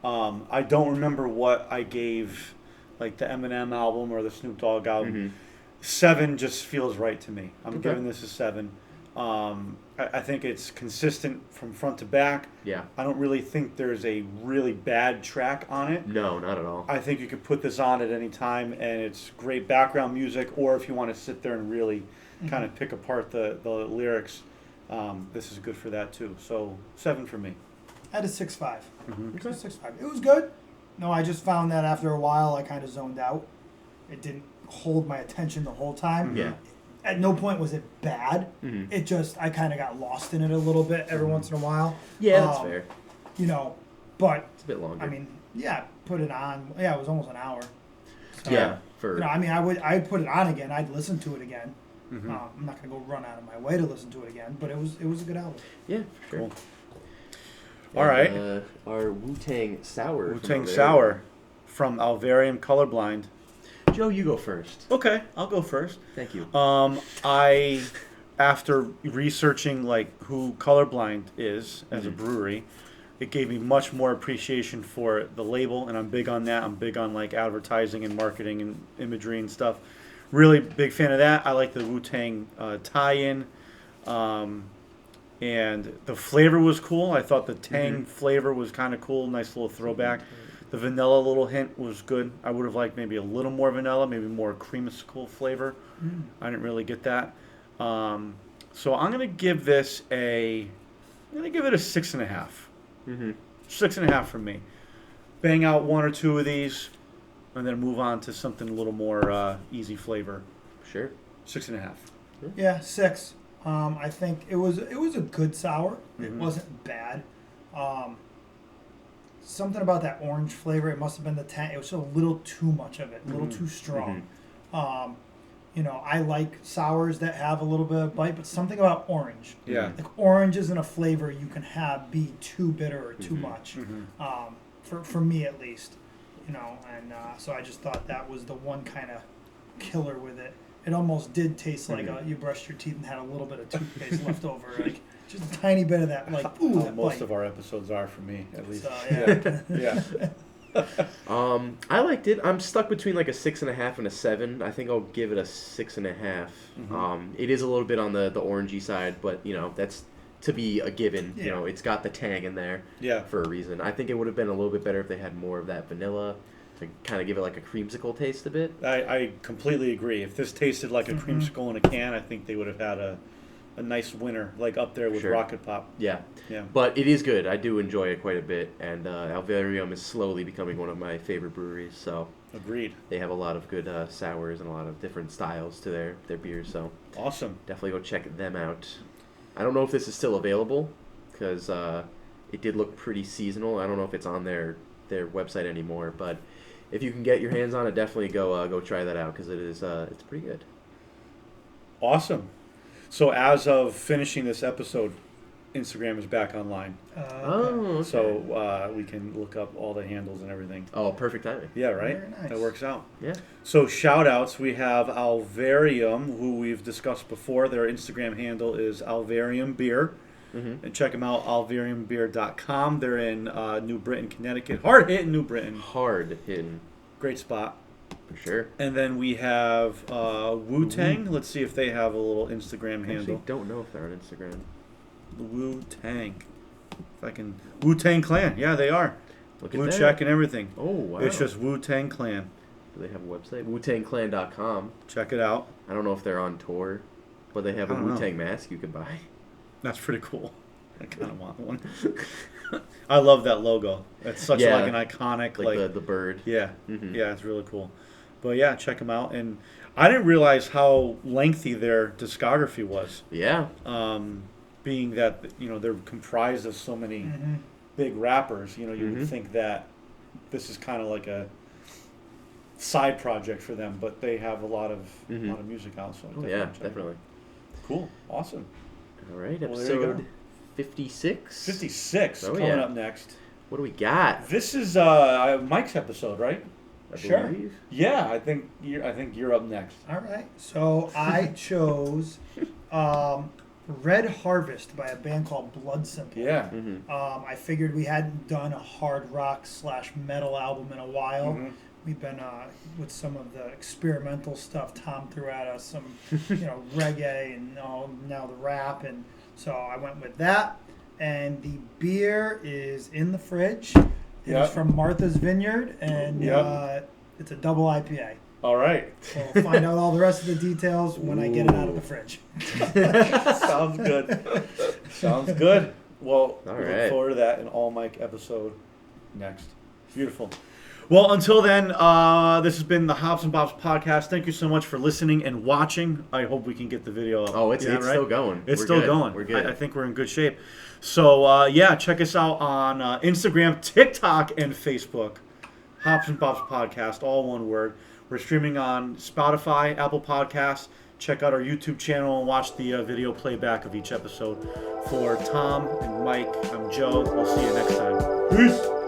I don't remember what I gave, like the Eminem album or the Snoop Dogg album. 7 just feels right to me. I'm giving this a 7. I think it's consistent from front to back. Yeah. I don't really think there's a really bad track on it. No, not at all. I think you could put this on at any time, and it's great background music. Or if you want to sit there and really kind of pick apart the lyrics, this is good for that too. So 7 for me. I had a 6.5. Mm-hmm. Okay. 6.5. It was good. No, I just found that after a while I kind of zoned out. It didn't hold my attention the whole time. Yeah. At no point was it bad. Mm-hmm. It just, I kind of got lost in it a little bit every once in a while. Yeah, that's fair. You know, but It's a bit longer. I mean, yeah, put it on. Yeah, it was almost an hour. So, yeah, for You know, I mean, I'd put it on again. I'd listen to it again. Mm-hmm. I'm not gonna go run out of my way to listen to it again, but it was a good album. yeah, for sure. Cool. All right. Our Wu-Tang Sour. Wu-Tang Sour from Alvarium Colorblind. Joe, you go first. Okay, I'll go first. Thank you. I, after researching like who Colorblind is as a Mhm. brewery, it gave me much more appreciation for the label, and I'm big on that. I'm big on like advertising and marketing and imagery and stuff. Really big fan of that. I like the Wu-Tang tie-in, and the flavor was cool. I thought the tang flavor was kind of cool, nice little throwback. The vanilla little hint was good. I would have liked maybe a little more vanilla, maybe more creamsicle flavor. I didn't really get that. So I'm gonna give this a 6.5. Mm-hmm. 6.5 from me. Bang out one or two of these, and then move on to something a little more easy flavor. Sure. 6.5. Yeah, 6. I think it was a good sour. It Mhm. wasn't bad. Something about that orange flavor. It must have been the tang. It was just a little too much of it, a little too strong. You know, I like sours that have a little bit of bite, but something about orange. Yeah. Like orange isn't a flavor you can have be too bitter or too much. For me at least, you know, and so I just thought that was the one kind of killer with it. It almost did taste like you brushed your teeth and had a little bit of toothpaste left over, like just a tiny bit of that, like ooh, that Most bite. of our episodes are for me, at least. So, yeah. Yeah. I liked it. I'm stuck between like a 6.5 and a 7. I think I'll give it a 6.5. It is a little bit on the orangey side, but you know that's to be a given. Yeah. You know, it's got the tang in there Yeah. for a reason. I think it would have been a little bit better if they had more of that vanilla to kind of give it like a creamsicle taste a bit. I completely agree. If this tasted like a creamsicle in a can, I think they would have had a nice winner, like up there with Sure. Rocket Pop. Yeah. Yeah. But it is good. I do enjoy it quite a bit, and Alvarium is slowly becoming one of my favorite breweries. So Agreed. they have a lot of good sours and a lot of different styles to their beers. So Awesome. definitely go check them out. I don't know if this is still available because it did look pretty seasonal. I don't know if it's on their website anymore, but if you can get your hands on it, definitely go try that out because it's pretty good. Awesome. So as of finishing this episode, Instagram is back online. Okay. So we can look up all the handles and everything. Oh, perfect timing. Yeah, right? Very nice. That works out. Yeah. So shout outs, we have Alvarium, who we've discussed before. Their Instagram handle is Alvarium Beer. And check them out, alvariumbeer.com. They're in New Britain, Connecticut. Hard hitting New Britain. Hard hitting Great spot. for sure. And then we have Wu-Tang. Let's see if they have a little Instagram I actually handle. don't know if they're on Instagram. Wu-Tang. If I can. Wu-Tang Clan. Yeah, they are. Look at Blue that. check and everything. Oh, wow. It's just Wu-Tang Clan. Do they have a website? WuTangClan.com. Check it out. I don't know if they're on tour, but they have I a don't know. Wu-Tang mask you could buy. That's pretty cool. I kind of want one. I love that logo. It's such Yeah. like an iconic Like the bird. Yeah, Mhm. yeah, it's really cool. But yeah, check them out. And I didn't realize how lengthy their discography was. Yeah. Being that they're comprised of so many big rappers. You would think that this is kind of like a side project for them, but they have a lot of music out. So Oh, definitely yeah, check it out. definitely. Cool, awesome. All right, Well, there you go. episode 56. 56 Oh, coming yeah. up next. What do we got? This is Mike's episode, right? I Sure. believe? Yeah, I think you're up next. All right. So I chose Red Harvest by a band called Blood Simple. Yeah. I figured we hadn't done a hard rock / metal album in a while. We've been with some of the experimental stuff Tom threw at us, some reggae and now the rap, and so I went with that. And the beer is in the fridge. It is from Martha's Vineyard, and it's a double IPA. All right. So we'll find out all the rest of the details when I get it out of the fridge. Sounds good. Sounds good. Well, All we right. look forward to that in all Mike episode next. Beautiful. Well, until then, this has been the Hops and Bops podcast. Thank you so much for listening and watching. I hope we can get the video up. Oh, it's still going. It's We're still good. going. We're good. I think we're in good shape. So, check us out on Instagram, TikTok, and Facebook. Hops and Bops podcast, all one word. We're streaming on Spotify, Apple Podcasts. Check out our YouTube channel and watch the video playback of each episode. For Tom and Mike, I'm Joe. We'll see you next time. Peace.